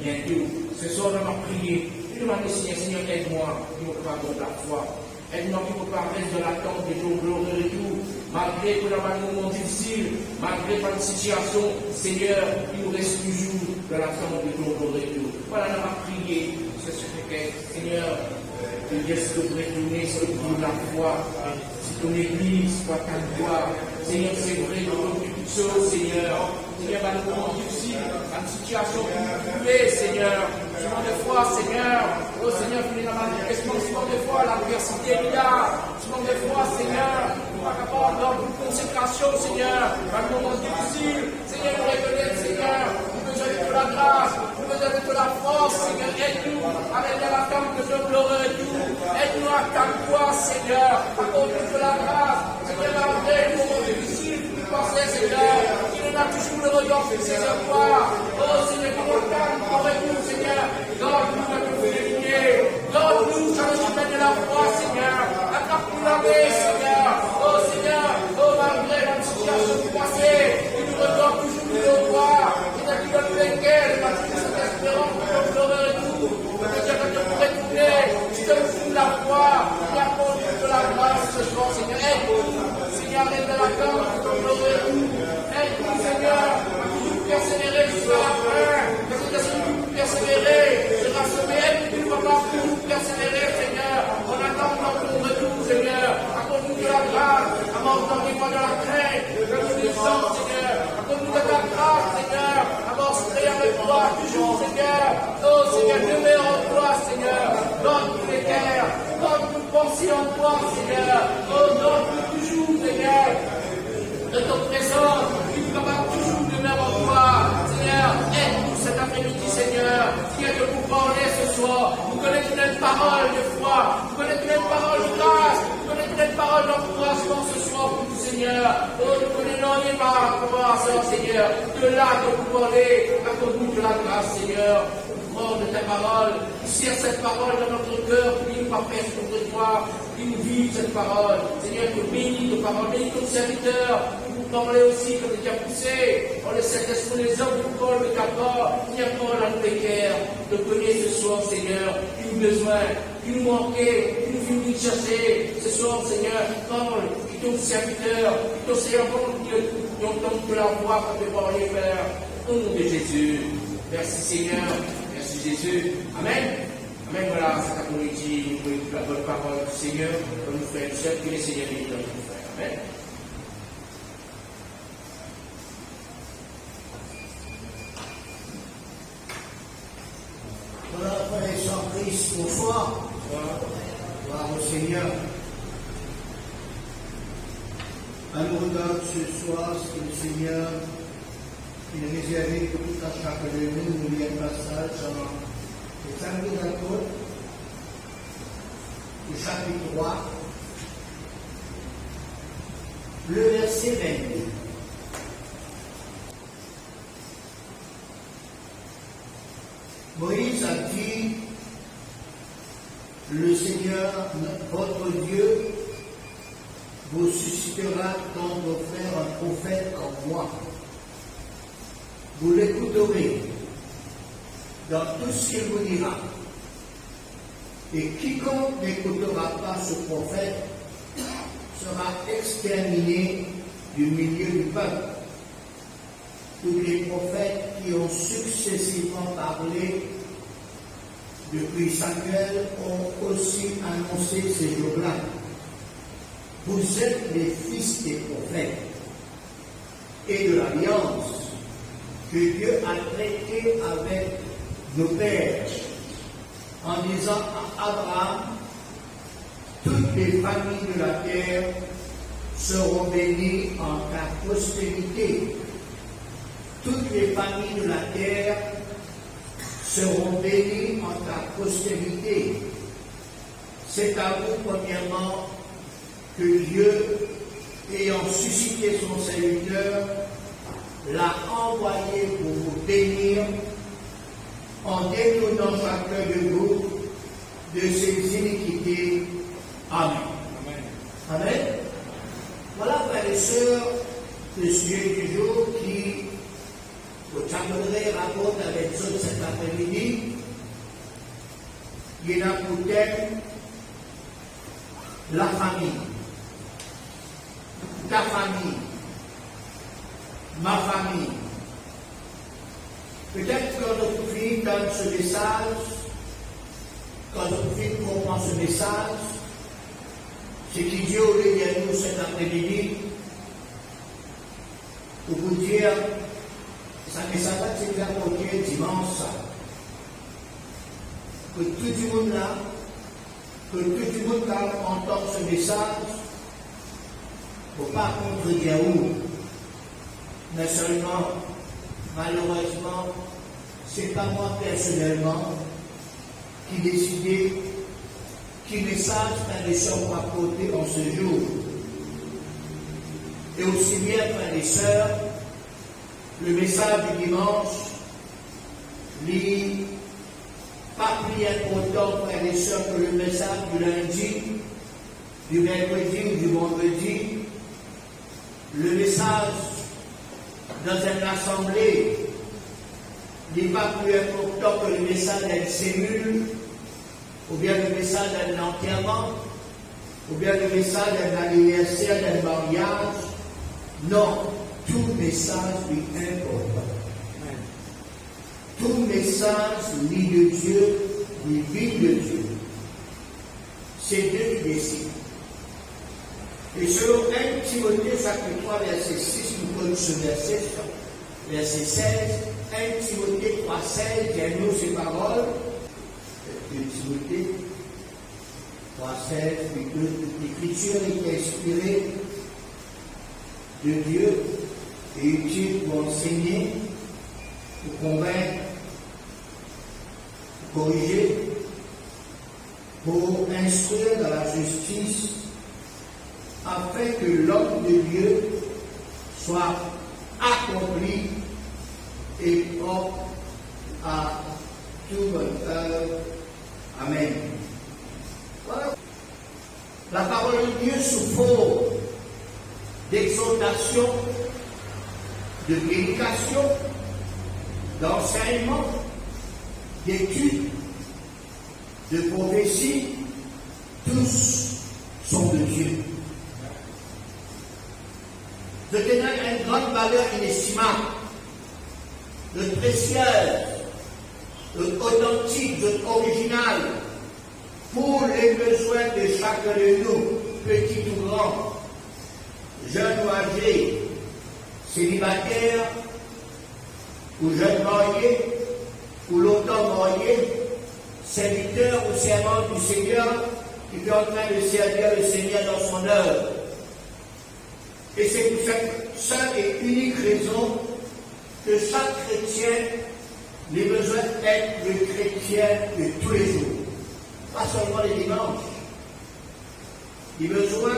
bientôt. Ce soir, on va prier. Je demande au Seigneur, Seigneur, aide-moi, qui me pardonne la foi. Aide-moi qui me reste de l'attente de ton gloire et tout. Malgré que dans un moment difficile, malgré pas de situation, Seigneur, il nous reste toujours de l'attente de ton gloire et tout. Voilà, on va prier. C'est ce que, Seigneur, que Dieu se retourner sur le plan de la foi. Si ton église soit ta gloire. Seigneur, c'est vrai, nous avons toutes choses, Seigneur. Seigneur, dans le moment difficile, dans une situation compliquée, Seigneur. Souvent des fois, Seigneur, oh Seigneur, tu es dans ma vie. Souvent des fois, l'adversité est là. Souvent des fois, Seigneur, nous ne sommes pas capables d'avoir une consécration, Seigneur. Dans le moment difficile, Seigneur, nous reconnaissons, Seigneur, nous besoin de la grâce, nous besoin de la force, Seigneur. Aide-nous avec la tente de ton gloire et tout. Aide-nous à toi, Seigneur, accorde-nous de la grâce, Seigneur, malgré le moment difficile, nous pensons, Seigneur, qu'il en a toujours le regard fixé sur toi. Oh Seigneur, qu'on calme avec nous, Seigneur. Donne-nous de nous fidélité. Donne-nous sur le chemin de la foi, Seigneur. Attrape-nous la main, Seigneur. Oh Seigneur, oh malgré la situation du passé, il nous regarde toujours de nos voix. Seigneur, qui donne lesquelles, parce que cette espérance de notre gloire et tout. Seigneur, que tu pourrais tourner, tu te fous la foi, tu apportes de la grâce ce soir, Seigneur. Aide-nous, Seigneur, aide de la grâce de ton gloire et tout. Aide-nous, Seigneur, à toujours persévérer jusqu'à la fin. Parce que si nous persévérer, sera semé. Aide-nous, papa, pour persévérer, Seigneur. En attendant ton retour, Seigneur. Accorde-nous de la grâce, abandonnez-moi de la crainte, de l'obéissance, Seigneur. Accorde-nous de ta grâce, Seigneur. Avancer avec toi toujours, Seigneur. Oh, Seigneur, demeure en toi, Seigneur. Donne-nous les terres, donne-nous penser en toi, Seigneur. Oh, donne-nous toujours, Seigneur, de ton présence, qui nous capable toujours de demeurer en toi. Seigneur, aide-nous cet après-midi, Seigneur. Seigneur, que vous parlez ce soir. Vous connaissez une parole de foi, vous connaissez une parole de grâce, vous connaissez une parole d'encouragement ce soir pour nous, Seigneur. Oh, nous connaissons les pas pour voir ça, Seigneur. De là que vous parlez, accorde-nous de la grâce, Seigneur. De ta parole, serre cette parole dans notre cœur, qui nous parfaire contre toi, qui nous vive cette parole. Seigneur, que bénis nos paroles, bénis ton serviteur, qui nous parler aussi comme tu as poussé. On le Saint-Esprit, les hommes qui parlent de ta part, qui apportent à nos pécheurs, de connaître ce soir, Seigneur, qui nous besoin, qui nous manquait, qui nous finit de chercher. Ce soir, Seigneur, parle, qui ton serviteur, qui ton servant, qui entend que la voix qu'on peut parler faire. Au nom de Jésus. Merci Seigneur. Jésus. Amen. Amen. Voilà, cet après-midi, nous pouvons la bonne parole du Seigneur, comme nous frères et sœurs, que le Seigneur bénisse dans nos frères. Amen. Voilà, frères et sœurs Christ, bonsoir. Gloire au Seigneur. À nous regarde ce soir ce que le Seigneur il est réservé pour tout à chacun de nous, nous lire un passage dans les Actes des Apôtres, le chapitre 3, le verset 22. Moïse a dit, le Seigneur, votre Dieu, vous suscitera dans vos frères un prophète comme moi. Vous l'écouterez dans tout ce qu'il vous dira. Et quiconque n'écoutera pas ce prophète sera exterminé du milieu du peuple. Tous les prophètes qui ont successivement parlé depuis Samuel ont aussi annoncé ces jours-là. Vous êtes les fils des prophètes et de l'alliance que Dieu a traité avec nos pères en disant à Abraham, toutes les familles de la terre seront bénies en ta postérité. Toutes les familles de la terre seront bénies en ta postérité. C'est à vous, premièrement, que Dieu, ayant suscité son serviteur, l'a envoyé pour vous bénir en détournant chacun de vous de ses iniquités. Amen. Amen. Amen. Voilà, frères et sœurs, le sujet du jour qui, au Cameroun, rapporte avec nous cet après-midi. il y en a pour thème la famille, ta famille, ma famille. Peut-être quand on pouvait dans ce message, quand on pouvait comprendre ce message, ce qui Dieu aurait dit à nous cet après-midi, pour vous dire, ça ne s'est pas c'est apporté dimanche, que tout le monde là, que tout le monde là entend ce message, il ne faut pas contredire où, mais seulement, malheureusement, ce n'est pas moi personnellement qui décidais quel message frères et sœurs pour apporter en ce jour. Et aussi bien, frères et sœurs, le message du dimanche n'est pas plus important, frères et sœurs, que le message du lundi, du mercredi ou du vendredi. Le message dans une assemblée n'est pas plus important que le message d'une cellule, ou bien le message d'un enterrement, ou bien le message d'un anniversaire, d'un mariage. Non, tout message est important. Tout message lit de Dieu, lit vie de Dieu. C'est Dieu qui décide. Et selon 1 Timothée chapitre 3, verset 6, nous connaissons ce verset, verset 16, 1 Timothée 3, 16, dis-nous ces paroles. 1 Timothée 3, 16, l'écriture est inspirée de Dieu et utile pour enseigner, pour convaincre, pour corriger, pour instruire dans la justice, afin que l'homme de Dieu soit accompli et propre à tout bonne œuvre. Amen. Voilà. La parole de Dieu sous forme d'exhortation, de prédication, d'enseignement, d'études, de prophétie, tous sont de Dieu. De tenir une grande valeur inestimable, de précieuse, de authentique, de original, pour les besoins de chacun de nous, petits ou grands, jeunes ou âgés, célibataires, ou jeunes mariés, ou longtemps mariés, serviteurs ou servantes du Seigneur, qui est en train de servir le Seigneur dans son œuvre. Et c'est pour cette seule et unique raison que chaque chrétien a besoin d'être le chrétien de tous les jours, pas seulement les dimanches. Il a besoin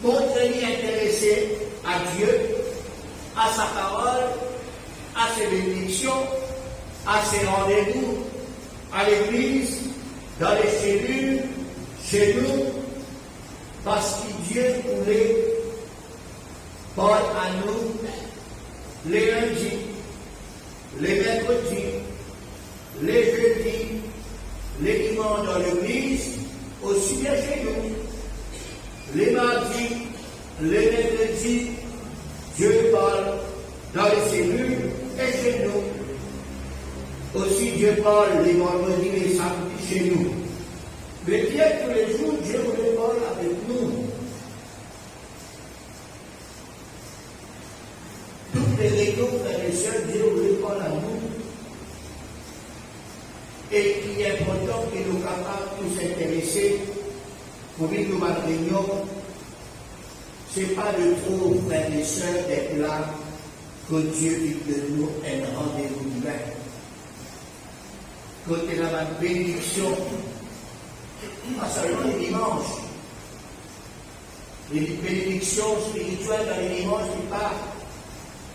d'être intéressé à Dieu, à sa parole, à ses bénédictions, à ses rendez-vous, à l'église, dans les cellules, chez nous, parce que Dieu voulait parler à nous les lundis, les mercredis, les jeudis, les dimanches dans l'église, aussi bien chez nous. Les mardis, les mercredis, Dieu parle dans les cellules et chez nous. Aussi Dieu parle les vendredis et les samedis chez nous. Mais bien tous les jours, Dieu voulait parler avec nous. Toutes les réunions, frères et sœurs, Dieu voulait parler à nous. Et il est important que nous soyons capables de nous intéresser pour vivre nos réunions. Ce n'est pas le trop, frères et sœurs, d'être là que Dieu dit de nous un rendez-vous divin. Quand il y a la bénédiction, pas seulement les dimanches, les bénédictions spirituelles dans les dimanches qui partent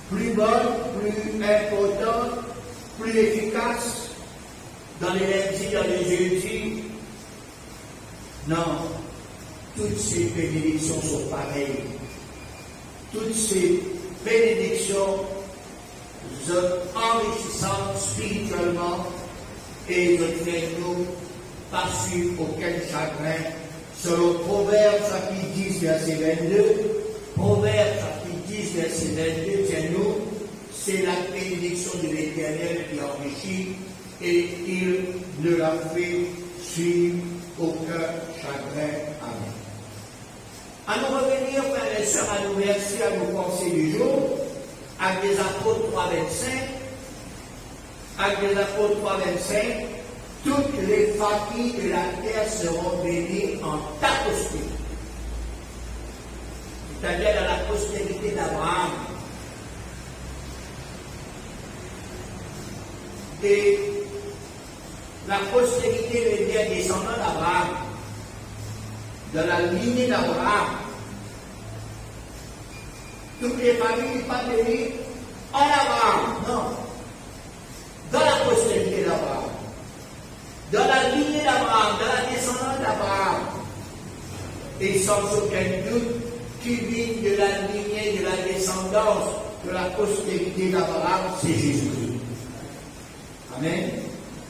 plus bonnes, plus importantes, plus efficaces dans les lundis, dans les jeudis. Non, toutes ces bénédictions sont pareilles. Toutes ces bénédictions sont enrichissantes spirituellement et ne fait-nous pas suivre aucun chagrin. Selon Proverbes chapitre 10, verset 22, Proverbes chapitre 10, verset 22, tiens-nous, c'est la bénédiction de l'Éternel qui enrichit et il ne la fait suivre aucun chagrin. Amen. À nous revenir, frères et sœurs, à nos versets, à nos pensées du jour, avec des apôtres 3,25, avec des apôtres 3,25, toutes les familles de la terre seront bénies en ta postérité. C'est-à-dire dans la postérité d'Abraham. Et la postérité veut dire descendant d'Abraham, de la lignée d'Abraham. Toutes les familles ne sont pas bénies en Abraham, non. Dans la postérité d'Abraham, dans la lignée d'Abraham, dans la descendance d'Abraham. Et sans aucun doute, qui vient de la lignée, de la descendance, de la postérité d'Abraham, c'est Jésus-Christ. Amen.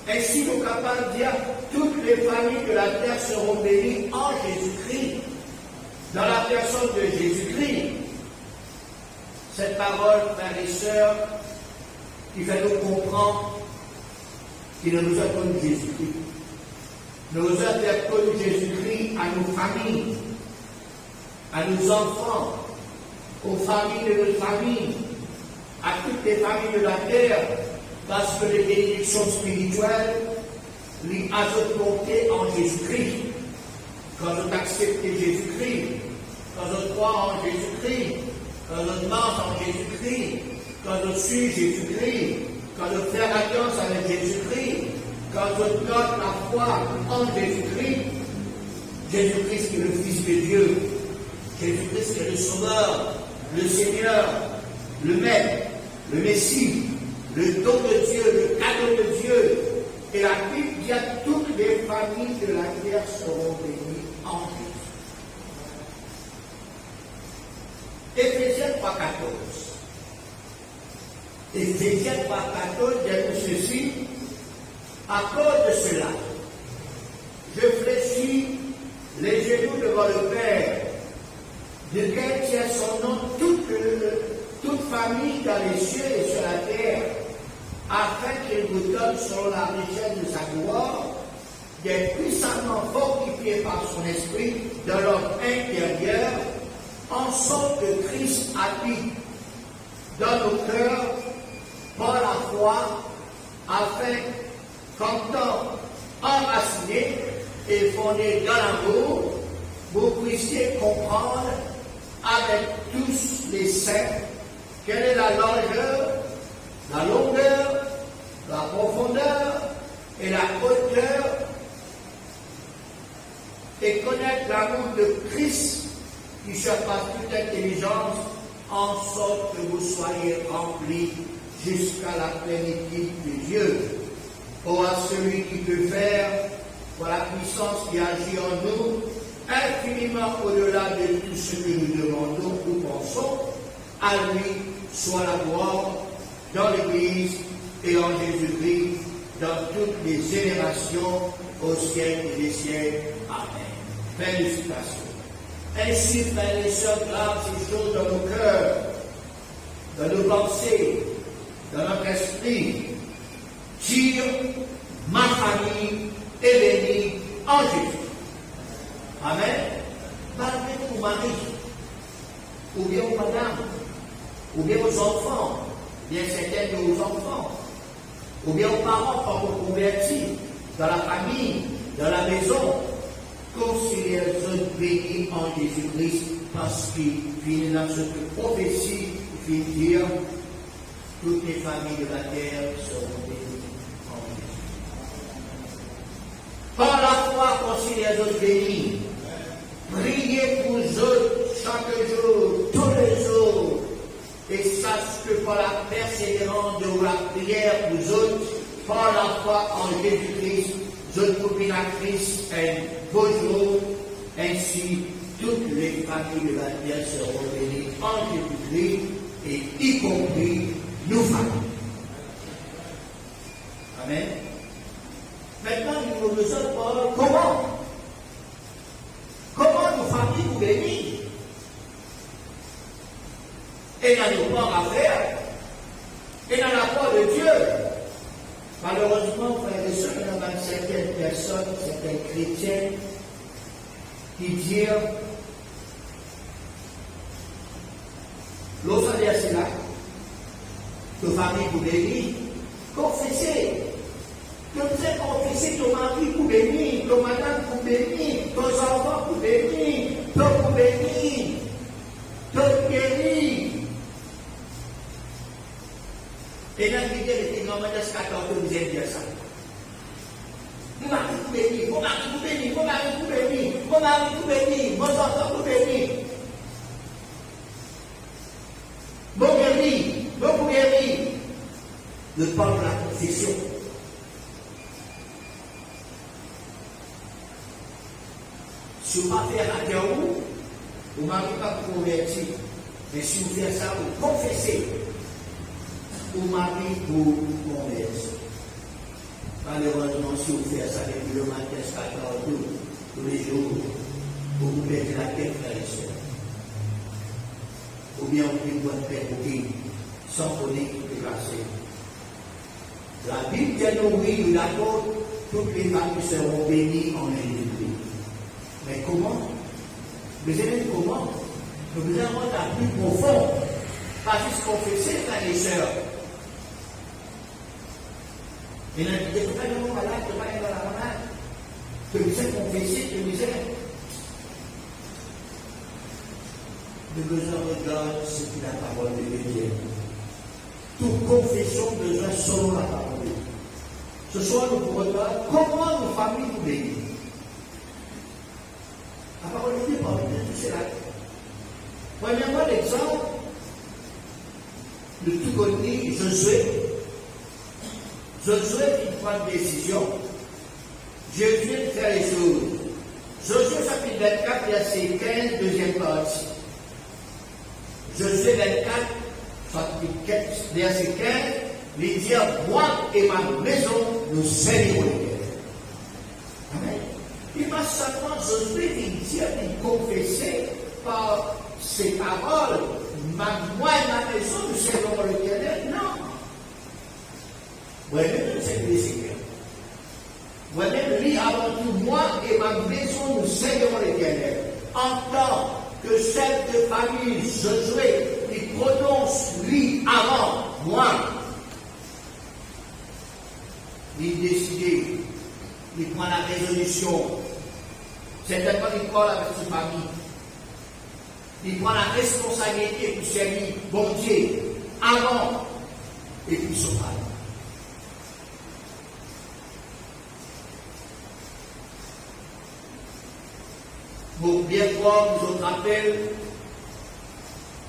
Ainsi, nous sommes capables de dire toutes les familles de la terre seront bénies en Jésus-Christ, dans la personne de Jésus-Christ. Cette parole, frères et sœurs, qui fait nous comprendre qu'il ne nous a connu Jésus-Christ. Nous a fait connu Jésus-Christ à nos familles, à nos enfants, aux familles de nos familles, à toutes les familles de la terre, parce que les bénédictions spirituelles lui ajoutent en Jésus-Christ. Quand on accepte Jésus-Christ, quand on croit en Jésus-Christ, quand on marche en Jésus-Christ, quand on suit Jésus-Christ, quand on fait alliance avec Jésus-Christ, quand on donne la foi en Jésus-Christ, Jésus-Christ qui est le Fils de Dieu, Jésus-Christ qui est le Sauveur, le Seigneur, le Maître, le Messie, le don de Dieu, le cadeau de Dieu. Et la Bible dit à toutes les familles de la terre seront bénies en Jésus. Éphésiens 3,14. Éphésiens 3,14 dit ceci. À cause de cela, je fléchis les genoux devant le Père, duquel tient son nom toute famille dans les cieux et sur la terre, afin qu'il vous donne selon la richesse de sa gloire, d'être puissamment fortifiés par son esprit dans leur intérieur, en sorte que Christ habite dans nos cœurs par la foi, afin qu'en tant enracinés et fondés dans l'amour, vous puissiez comprendre avec tous les saints quelle est la largeur, la longueur, la profondeur et la hauteur, et connaître l'amour de Christ qui surpasse toute intelligence, en sorte que vous soyez remplis jusqu'à la plénitude de Dieu. Ô à celui qui peut faire, par la puissance qui agit en nous, infiniment au-delà de tout ce que nous demandons ou pensons, à lui soit la gloire dans l'Église et en Jésus-Christ, dans toutes les générations, au siècle des siècles. Amen. Fin de citation. Ainsi, frères et sœurs, grave ces choses dans nos cœurs, dans nos pensées, dans notre esprit. Tire ma famille est bénie en Jésus. Amen. Parlez aux maris, ou bien aux madames, ou bien aux enfants, bien certains de vos enfants, ou bien aux parents quand vous convertis, dans la famille, dans la maison. Considérez-vous bénis en Jésus-Christ, parce qu'il finit dans cette prophétie, il finit dire toutes les familles de la terre seront bénies en Jésus. Par la foi, considérez-vous bénis. Priez pour eux chaque jour, tous les jours, et sache que par la persévérance de la prière pour eux, par la foi en Jésus-Christ, je vous la Christ un beau jour, ainsi toutes les familles de la terre seront bénies en Jésus-Christ, et y compris nous familles. Amen. Maintenant, il nous besoin par comment? Comment nos familles vous bénir? Et dans nos corps à faire, et dans l'accord de Dieu. Malheureusement, frères et sœurs, il y a certaines personnes, certains chrétiens, qui disent, l'autre verset là, que famille vous bénir, confessez. Que vous êtes confessé, ton mari vous bénir, ton madame vous bénir, ton enfant vous bénir, ton vous bénir, ton guérir. Et dans l'idée de l'énorme de ce 14 que vous avez dit ça. Mon mari vous bénir, mon mari vous bénir, mon mari vous bénir, mon mari vous bénir, mon enfant vous bénir. Bon guérir, bon vous guérir. Le temps de la confession. Si vous ne faites pas à Dieu, vous ne m'avez pas converti. Mais si vous faites ça, vous confessez. Vous m'avez pour convertir. Malheureusement, si vous faites ça depuis le matin jusqu'à 14 tous les jours, vous perdez la tête, frères et sœurs. Ou bien vous pouvez vous faire sans connaître tout est passé. La Bible dit nous, oui, nous d'accord, toutes les familles seront bénies en Jésus-Christ. Mais comment? Vous savez comment? Nous avons la plus profonde. Pas juste confesser, frères et sœurs. Et là, il dit, pas de malade, pas de malade. Que vous êtes confessé, que vous êtes. Nous besoin regarder ce que la parole de Dieu dit. Toute confession besoin selon la parole de Dieu. Ce soir, nous pourrons regarder comment nos familles nous bénissent. La parole de Dieu parle de tout cela. Premièrement, l'exemple de tout connu, Josué. Josué qui prend une décision. Josué fait les choses. Josué chapitre 24, verset 15, deuxième partie. Josué 24, chapitre 15, verset 15, il dit, moi et ma maison, nous servirons l'Éternel. Amen. Il va seulement Josué dire, il confessait par ses paroles, moi et ma maison, nous servirons l'Éternel. Non. Moi-même, nous servirons le Seigneur. Moi-même, lui, avant tout, moi et ma maison, nous servirons l'Éternel. En tant que chef de famille, Josué, il prononce lui avant moi. Il décide, il prend la résolution. Certainement, il parle avec sa famille. Il prend la responsabilité pour servir bon Dieu avant et puis son famille. Pour bien voir, nous autres rappels,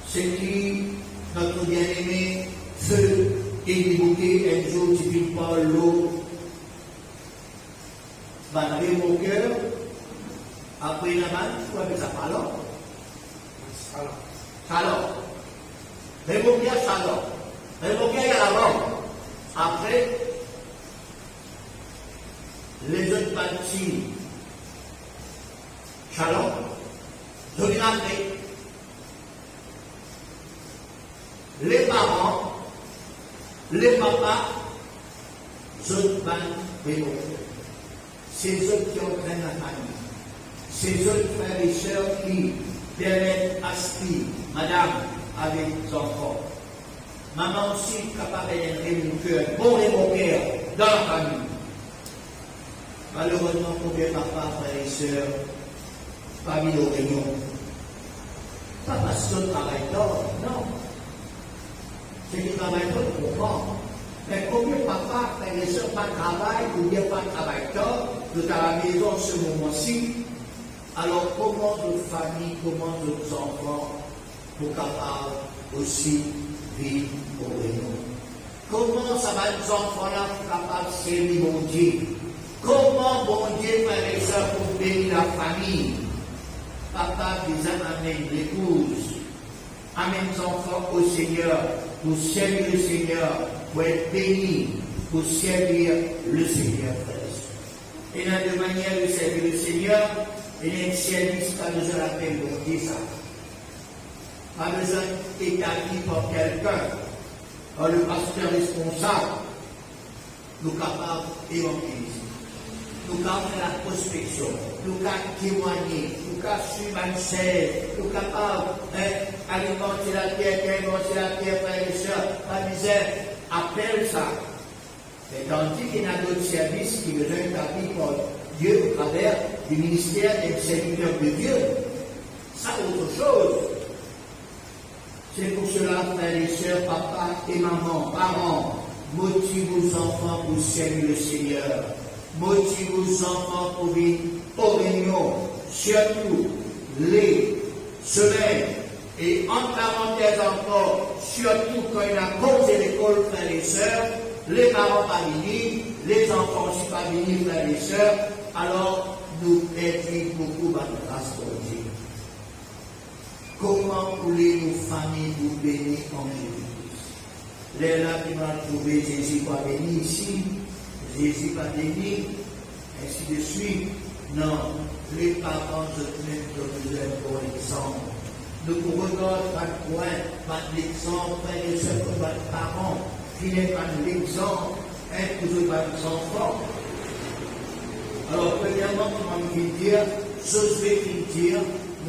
ce qui, notre bien-aimé, feu et débouté un jour, tu vis par l'eau, va dans mon cœur, après la main, tu vois, mais ça parle. Salon. Rémoquer à salon. Rémoquer à la langue. Après, les autres parties, Shalom, dominatrix. Les parents, les papas, autres bandes et autres. Ces autres qui entraînent la famille. Ces autres frères et sœurs qui permettent à Sti, madame, avec les enfants. Maman aussi capable d'être mon cœur, bon et mon cœur dans la famille. Malheureusement, combien de papas, frères et sœurs, parmi nos réunions. Pas parce que travail tort, non. C'est que travail tort, on comprend. Mais combien de papa, frères et sœurs, pas de travail, ou bien pas de travail tort, nous à la maison en ce moment-ci. Alors, comment nos familles, comment nos enfants, pour capables aussi vivre au réunion? Comment ça va nos enfants-là pour capables de servir mon Dieu? Comment bon Dieu, frères et sœurs, pour bénir la famille? Papa les amène l'épouse, amène les enfants au Seigneur, pour servir le Seigneur, pour être béni, pour servir le Seigneur. Et dans deux manières de servir le Seigneur, il y a un service pas besoin d'appeler bon Dieu ça. Pas besoin d'établir par quelqu'un, par le pasteur responsable. Nous sommes capables d'évangéliser. Nous sommes capables de la prospection. Nous sommes capables de témoigner. Nous sommes capables de suivre un serre. Nous sommes capables d'alimenter la terre, frères et sœurs. La misère appelle ça. Et tandis qu'il y a d'autres services qui besoin d'établir par Dieu au travers du ministère des serviteurs de Dieu. Ça, autre chose. C'est pour cela, frères et sœurs, papa et maman, parents, motivez vos enfants pour servir le Seigneur. Motivez vos enfants pour vivre aux réunions, surtout les semaines. Et en parenthèse encore, surtout quand il y a cause de l'école, frères et sœurs, les parents pas venus, les enfants aussi pas venus, frères et sœurs, alors nous perdons beaucoup de grâce pour Dieu. Comment voulez-nous, famille, vous bénir en Jésus? Les là qui m'ont trouvé, Jésus va venir ici, Jésus va venir, ainsi de suite. Non, les parents se mettent de besoin pour l'exemple. Nous regardons pas de point, pas l'exemple, frères et sœurs, pour votre parent, qui n'est pas l'exemple, pour votre enfant. Alors, premièrement, comment me dire, je vais vous dire,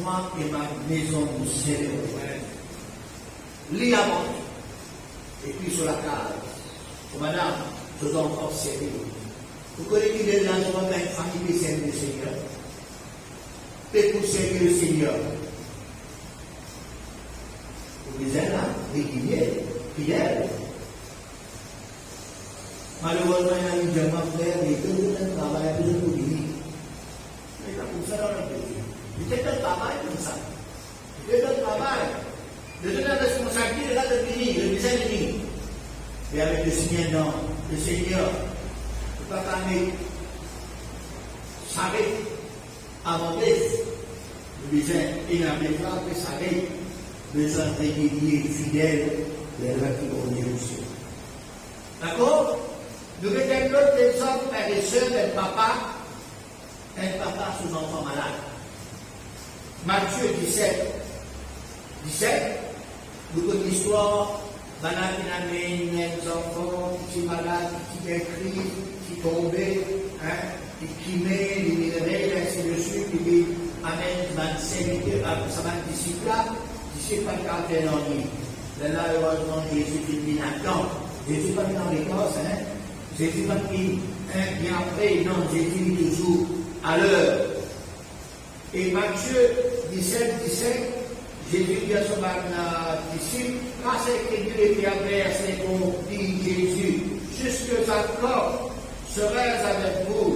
moi et ma maison, nous serons lit avant, et puis sur la case. Oh, madame, je dois encore servir. Vous connaissez les gens qui ont une famille qui sert le Seigneur. Et pour servir le Seigneur, vous dites là, régulier, fidèle. Malheureusement, il y a une jeune frère, et que vous avez travaillé, vous avez oublié. Mais comme ça, dans le pays. C'était un travail comme ça. C'était un travail. Le donner la responsabilité là de venir, le disait de venir. Et avec le Seigneur, non. Le Seigneur, le papa mais savait avant d'être. Le disait, il n'avait pas que savait besoin de régulier, fidèle, les gens qui vont venir aussi. D'accord? Nous mettons l'autre exemple, frères et sœurs, d'un papa sous enfant malade. Matthieu 17, nous connaissons l'histoire, malade qui amène les enfants, qui sont malades, qui écrit, qui tombent, qui met les minéraux, ainsi de suite, qui amène 25 ça va être disciple là, disciple pas de caractère en lui. Là, heureusement, Jésus dit, attends, Jésus pas dans l'écosse, Jésus pas dit, bien après, non, Jésus dit toujours à l'heure. Et Matthieu 17, Jésus dit à son disciple, quand c'est que Dieu était adverse, qu'on dit Jésus, jusque à quand serais-je avec vous,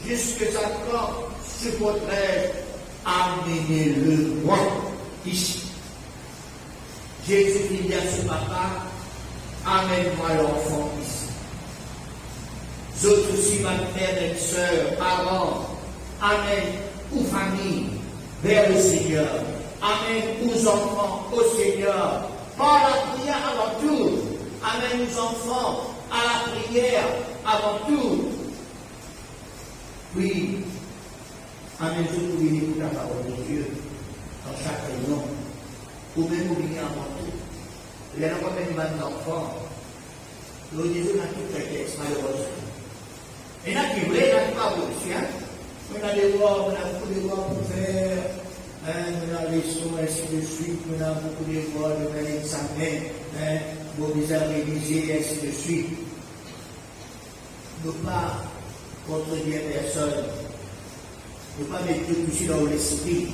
jusque à quand supporterai-je, amenez-le moi ici. Jésus dit à son papa, amène-moi l'enfant ici. Vous aussi, ma frère et soeur, parents, amène aux familles vers le Seigneur. Amène aux enfants au Seigneur. Par la prière avant tout. Amène aux enfants à la prière avant tout. Oui. Amène tout pour venir pour la parole de Dieu dans chaque réunion. Ou même pour venir avant tout. Il y a pas même d'enfants. Nous disons dans tout le texte, malheureusement. Et là, qui voulait, là, pas aussi, on a des voix, on a beaucoup de voix pour faire, on a les sons, ainsi de suite, on a beaucoup de voix, on a l'examen, vos visages révisés, ainsi de suite. Ne pas contredire personne, ne pas mettre tout ici dans l'esprit.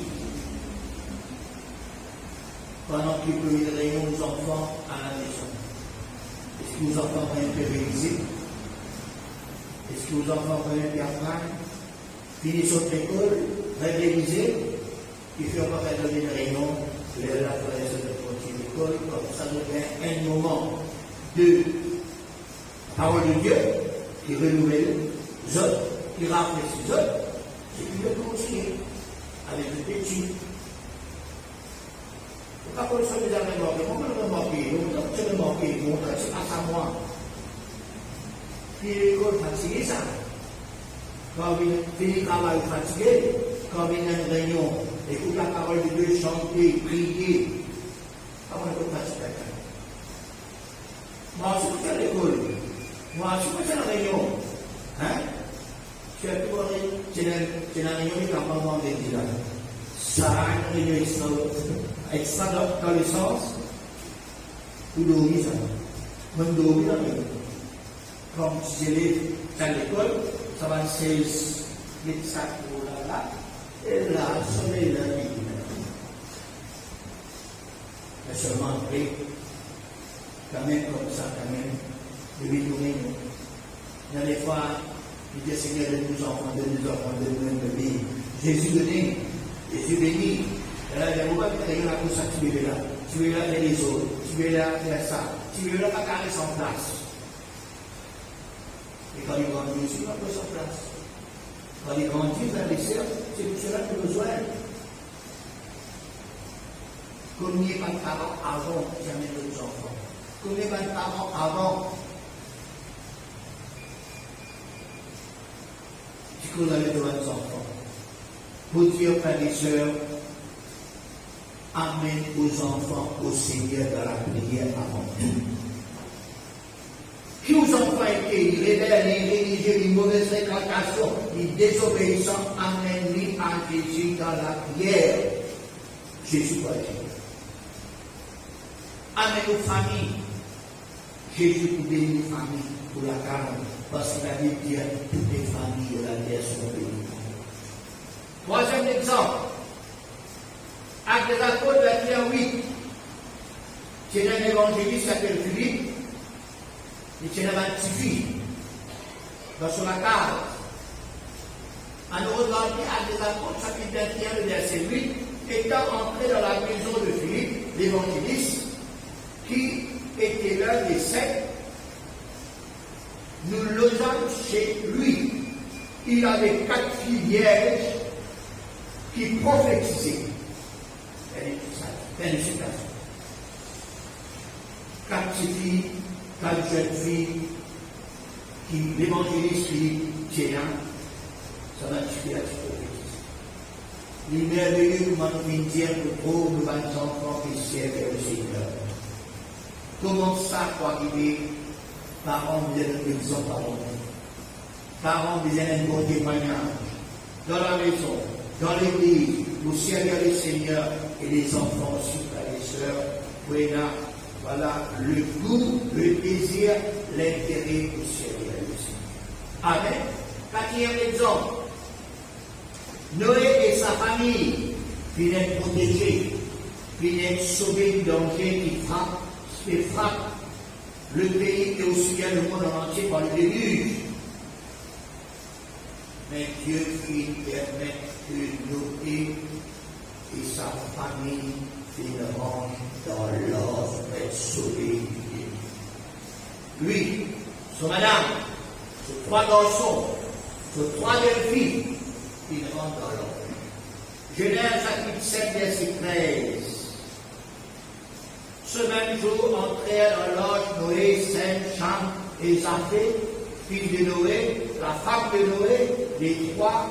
Pendant qu'il peut y réunir aux enfants à la maison. Est-ce que vos enfants vont être révisés? Est-ce que vos enfants vont être apprendre? Finissez votre école, réviser, il faut pas faire une réunion, les la connaissance de continuer l'école, comme ça devient un moment de parole de Dieu qui renouvelle les autres, qui rafraîchit les autres, et puis de continuer avec le petit. Pas pour le soir des armées mortes, on peut le remarquer, c'est le manquer, c'est pas ça moi. Puis l'école fatiguée ça. quand il fait le travail fatigué, quand il y a une réunion, écoute la parole de Dieu, chanter, prier. Comment on peut fatiguer quelqu'un? Moi, je suis à l'école. Moi, je suis à la réunion. Hein? Je suis à c'est la réunion qui a pas demandé de là. Ça a une réunion extra dans le sens où dormir ça. Même dormir dans le comme si j'allais à l'école, ça va 16 mètres sacs pour là, et là, le soleil là, mais seulement après, quand même comme ça, quand même, de lui tourner. Il y a des fois, il dit Seigneur, donne-nous enfants, donne-nous enfants, donne-nous un bébé. Jésus donné, Jésus béni. Et là, il y a beaucoup de gens qui ça, tu veux là, tu veux là faire les autres, tu veux là faire ça, tu veux là pas carrer sans place. Et quand il grandit aussi, il va faire sa place. Quand il grandit, il va laisser, c'est pour cela qu'il a besoin. Comme il n'y a pas de parents avant, jamais d'autres enfants. Comme il n'y a pas de parents avant, tu connais les droits des enfants. Pour dire, frères et sœurs, amène aux enfants au Seigneur dans la prière avant tout. Qui aux enfants étaient rebelles, irréligieux, les mauvaises fréquentations, les désobéissants, amène-les à Jésus dans la prière. Jésus va dire. Amène aux familles. Jésus pour bénir les familles, pour la carne, parce qu'il a dit dire toutes les familles de la terre sont bénies. Troisième exemple. Actes des Apôtres, 21:8. C'est un évangéliste qui s'appelle Philippe. Il tient un petit fille dans son cave. En regardant Actes des Apôtres, chapitre 21, le verset 8, étant entré dans la maison de Philippe, l'évangéliste, qui était l'un des 7, nous logeâmes chez lui. Il avait 4 filles vierges qui prophétisaient. Félicitations. 4 petites filles, 4 jeunes filles, qui l'évangéliste Philippe tient, ça va tuer la prophétie. Il est merveilleux nous m'en dire que trop de enfants qui servent le Seigneur. Comment ça peut arriver? Parents disaient que nous sommes parents. Parents disaient un bon témoignage. Dans la maison, dans l'église, pour servir le Seigneur et les enfants aussi, frères et sœurs. Voilà le goût, le désir, l'intérêt pour servir le Seigneur. Amen. 4e exemple. Noé et sa famille finissent être protégés, finissent être sauvés du danger qui frappe le pays et aussi bien le monde en entier par le déluge. Mais Dieu fit permettre que Noé et sa famille finiront dans l'ordre d'être sauvés du déluge. Lui, son madame, ses 3 garçons, ses 3 belles filles, finiront dans l'ordre. Genèse chapitre 7, verset 13. Ce même jour entrèrent dans l'arche Noé, Sem, Cham et Japheth, fils de Noé, la femme de Noé, les 3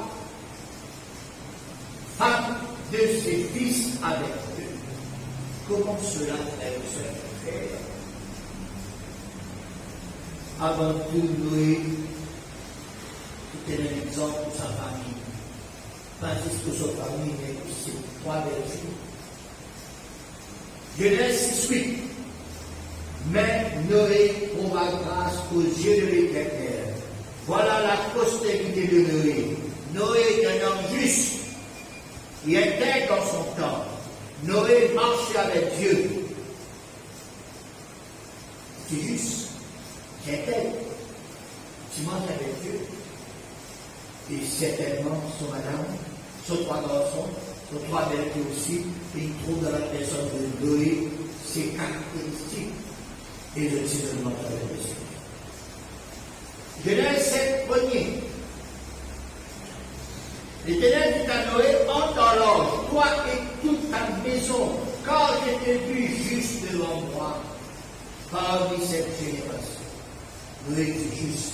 femmes de ses fils avec eux. Comment cela est fait? Avant tout, Noé était un exemple pour sa famille. Pas juste pour sa famille, mais pour ses 3 belles filles. Genèse 6:8. Mais Noé trouva grâce aux yeux de l'Éternel. Voilà la postérité de Noé. Noé est un homme juste. Il était dans son temps. Noé marchait avec Dieu. C'est juste. C'était. Tu marches avec Dieu. Et certainement son madame, son 3 garçons, son 3 belles filles aussi, il trouve dans la personne de Noé ses caractéristiques et le discernement avec le Seigneur. Genèse 7, 1er. L'Éternel dit à Noé, entre dans l'ange, toi et toute ta maison, car je t'ai vu juste devant moi, parmi cette génération. Noé est juste.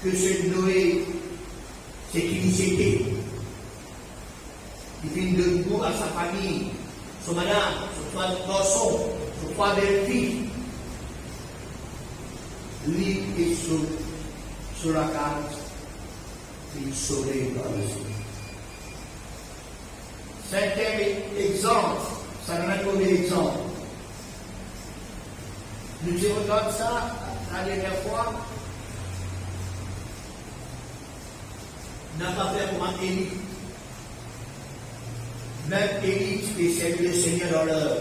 que ce Noé, c'est qui c'était. Il vient debout à sa famille, son madame, son trois garçons, son trois belles-filles. Lui est sur la carte, il est sauvé par le Seigneur. Cinquième exemple, ça n'a pas d'exemple. Nous avons entendu ça la dernière fois. N'a pas fait pour un Élie. Même Élie qui servi le Seigneur dans l'heure.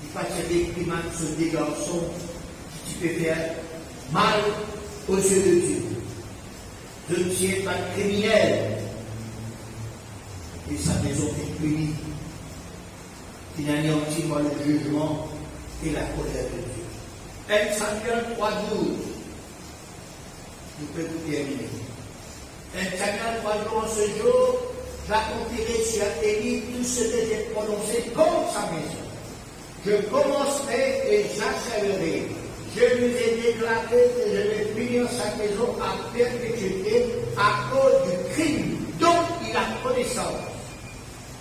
Il passait des climats sur des garçons qui peut faire mal aux yeux de Dieu. De Dieu pas criminel. Et sa maison est punie. Il anéantit par le jugement et la colère de Dieu. 1 Samuel 3:12. Nous pouvons terminer. 1 Samuel 3:12, en ce jour, j'accomplirai sur Élie tout ce que j'ai prononcé contre sa maison. Je commencerai et j'achèverai. Je lui ai déclaré que je vais punir sa maison à perpétuité à cause du crime dont il a connaissance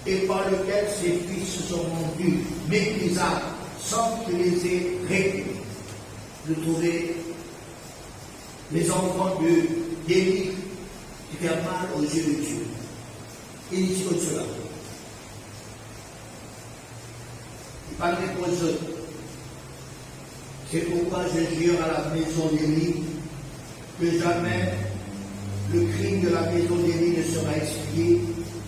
et par lequel ses fils se sont rendus méprisables sans qu'il les ait réprimés. De trouver les enfants d'Élie qui font mal aux yeux de Dieu. Il dit comme cela. Il parle pour eux. C'est pourquoi je jure à la maison d'Élie que jamais le crime de la maison d'Élie ne sera expié,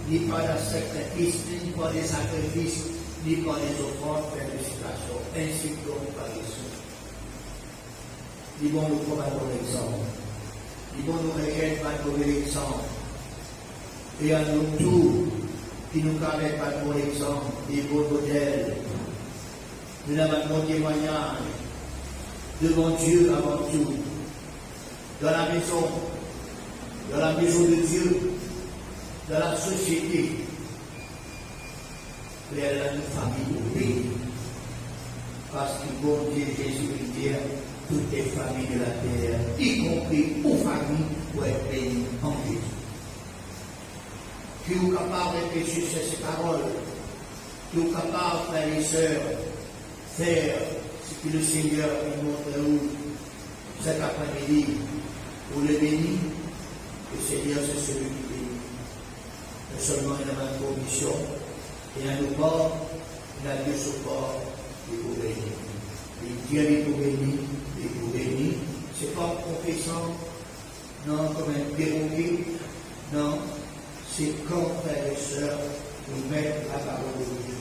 ni par la sacrifice, ni par des sacrifices, ni par des offrandes, félicitations, ainsi donc par les soins. Ils vont nous prendre un bon exemple. Ils vont nous rejeter un mauvais exemple. Et à nous tous, qui nous permettent un bon exemple, des bons modèles, nous avons un bon témoignage devant Dieu avant tout, dans la maison de Dieu, dans la société, et dans notre famille, oui, parce que bon Dieu Jésus dit toutes les familles de la terre, y compris aux familles pour être bénies en Jésus. Qui est capable de pécher sur ces paroles, qui est capable, frères et sœurs, faire ce que le Seigneur nous montre à nous cet après-midi pour le bénir. Le Seigneur, c'est celui qui bénit. Mais seulement il a une condition, et à nos bords, il a Dieu sur bord, il faut bénir. Et Dieu est pour bénir, il faut bénir. Ce n'est pas en confessant, non, comme un perroquet, non, c'est quand, frères et sœurs, nous mettre la parole de Dieu.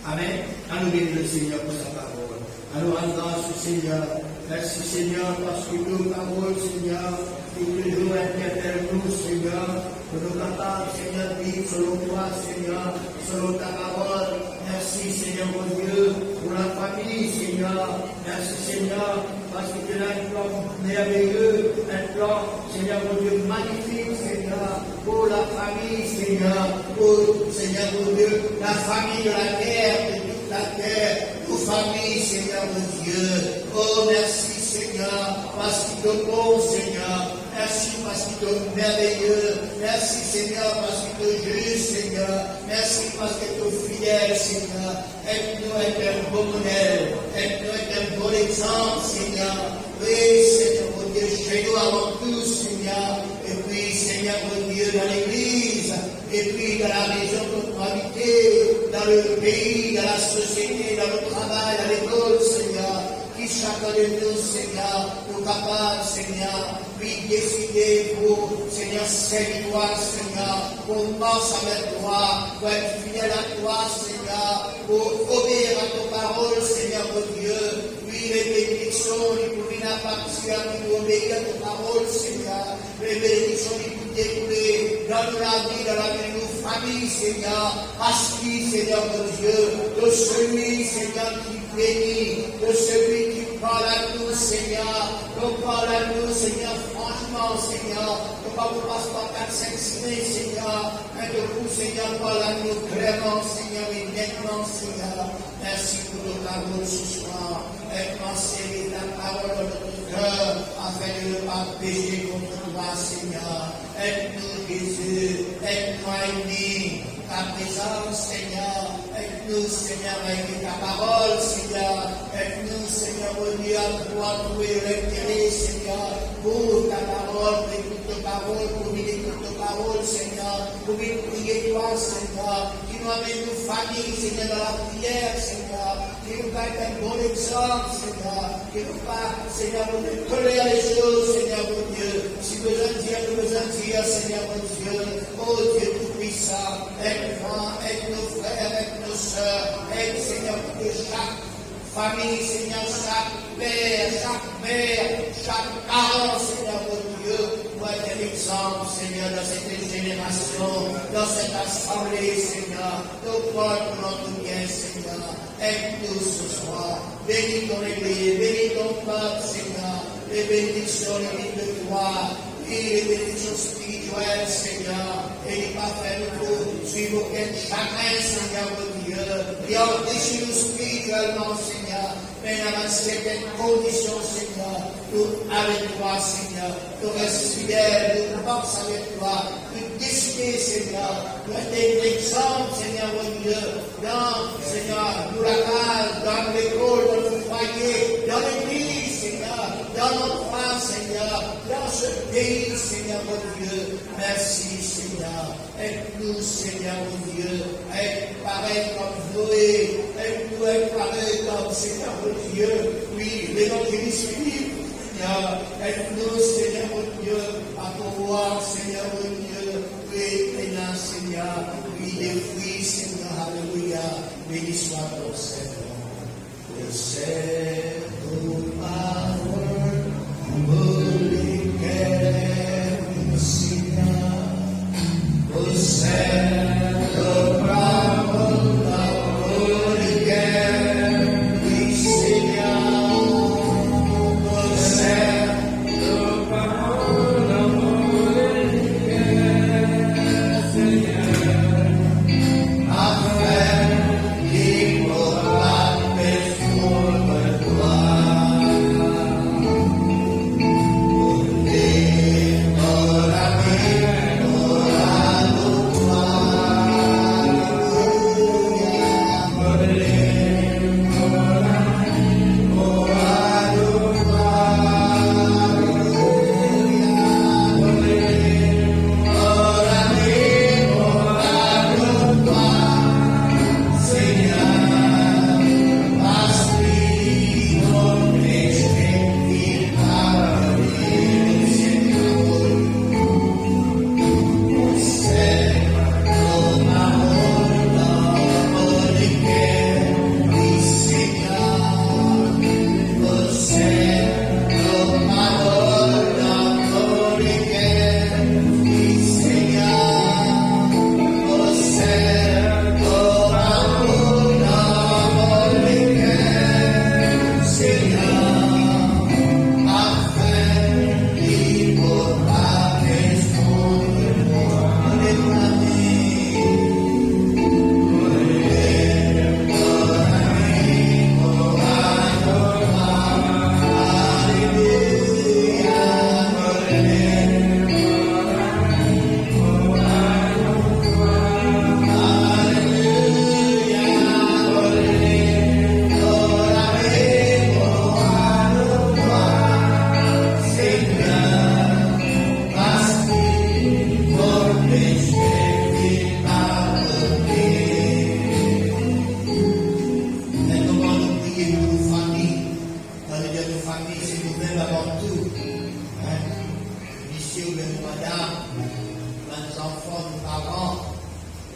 Amen. À nous bénir le Seigneur pour sa parole. À nous rendre grâce au Seigneur. Merci Seigneur parce que nos paroles, Seigneur, et toujours interpellent nous, Seigneur, que nous capables, Seigneur, de vivre selon toi, Seigneur, selon ta parole. Merci Seigneur mon Dieu pour la famille, Seigneur. Merci Seigneur parce que tu as un plan merveilleux, un plan, Seigneur mon Dieu, magnifique, Seigneur, pour la famille, Seigneur, pour, Seigneur mon Dieu, la famille de la terre, de toute la terre, nos familles, Seigneur mon Dieu. Oh, merci Seigneur, parce qu'il te bon, Seigneur. Merci parce qu'il est merveilleux. Merci Seigneur parce qu'il est juste, Seigneur. Merci parce qu'il est fidèle, Seigneur. Aide-nous à être un bon modèle. Aide-nous à être un bon exemple, Seigneur. Oui, Seigneur mon Dieu, chez nous avant tout, Seigneur. Et puis, Seigneur mon Dieu, dans l'église. Et puis, dans la maison de notre habité, dans le pays, dans la société, dans le travail, à l'école, Seigneur. Qui chacun de nous, Seigneur, nous capables, Seigneur, puis décider pour, Seigneur, servir toi, Seigneur, pour pense avec toi, pour être fidèle à toi, Seigneur, pour obéir à ton parole, Seigneur, mon Dieu. Oui, les bénédictions, ils pouvaient appartenir à nous, obéir à ton parole, Seigneur. Les bénédictions, ils pouvaient découler dans la vie, dans la vie de nos familles, Seigneur. Parce que, Seigneur, mon Dieu, de celui, Seigneur, qui bénit, de celui qui parle à nous, Seigneur. Donc parle à nous, Seigneur, franchement, Seigneur. Ne pas vous passer par 4, 5 semaines, Seigneur. Mais de vous, Seigneur, parle à nous clairement, Seigneur, et nettement, Seigneur. Merci pour nos paroles ce soir. Aide-moi, Seigneur, ta parole dans notre cœur, afin de ne pas pas péché contre toi, Seigneur. Aide-nous, Jésus. Aide-nous à aimer ta présence, Seigneur. Aide-nous, Seigneur, à aimer ta parole, Seigneur. Aide-nous, Seigneur, au Dieu, à pouvoir trouver l'intérêt, Seigneur, pour ta parole, pour écouter ta parole, pour méditer ta parole, Seigneur, pour prier toi, Seigneur, qui nous amène nos familles, Seigneur, dans la prière, Seigneur, qui nous donne un bon exemple, Seigneur, qui nous pas, Seigneur, pour nous coller les choses, Seigneur, mon Dieu, si besoin de dire, Seigneur, mon Dieu, oh Dieu tout-puissant, aide-moi, aide nos frères, aide nos sœurs, aide, Seigneur, pour chaque famille, Seigneur, chaque père, chaque parent, Seigneur, mon Dieu, pour être un exemple, Seigneur, dans cette génération, dans cette assemblée, Seigneur, nous porte pour notre bien, Seigneur. Aide-nous ce soir. Bénis ton Église, bénis ton peuple, Seigneur. Les bénédictions, les vies de toi, et les bénédictions spirituelles, Seigneur. Et il va faire nous suivre aucun chagrin, Seigneur, mon Dieu. Et enrichis-nous spirituellement, Seigneur. Mais dans certaines conditions, Seigneur, nous avec toi, Seigneur, nous restons fidèles, nous pensons avec toi, nous décider, Seigneur, nous être exemple, Seigneur, mon Dieu, dans, Seigneur, nous la case, dans l'école, dans le foyer, dans l'église, Seigneur, dans notre foi, Seigneur, dans ce pays, Seigneur, mon Dieu. Merci, Seigneur. Aide-nous, Seigneur, mon Dieu, à être pareil comme Noé, aide-nous à être pareil comme Seigneur, mon Dieu. Oui, l'évangéliste Philippe, Seigneur, aide-nous, Seigneur, mon Dieu, à pouvoir, Seigneur, mon Dieu, oui, maintenant, Seigneur, oui, des fruits, Seigneur, alléluia, béni soit ton Seigneur. Le Seigneur, parole, holy care, Seigneur, le Seigneur, parole, holy care, Seigneur, le Seigneur, parole, holy care, Seigneur, afin qu'il pourra faire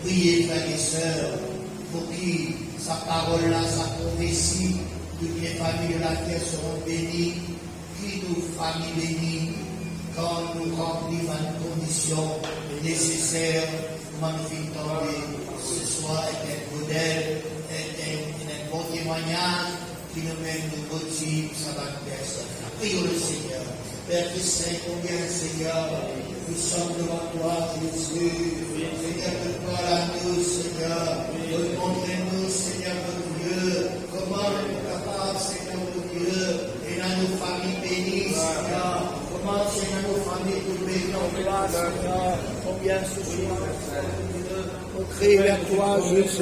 prier, frères et sœurs, pour qui sa parole-là, sa prophétie, toutes les familles de la terre seront bénies, qui nous familles bénies, quand nous remplissons une condition nécessaire pour nous tomber. Ce soir est un modèle, un bon témoignage qui nous mène nous motive, ça va être. Prions le Seigneur. Père qui sait combien, Seigneur, nous sommes devant toi, Jésus. Seigneur, parle à nous, Seigneur. Montrez-nous, Seigneur, mon Dieu, comment nous sommes capables, Seigneur, mon Dieu, et dans nos familles bénies, Seigneur. commence à nos familles de mettre en place, Seigneur, combien soucieux, on crie vers toi, Jésus.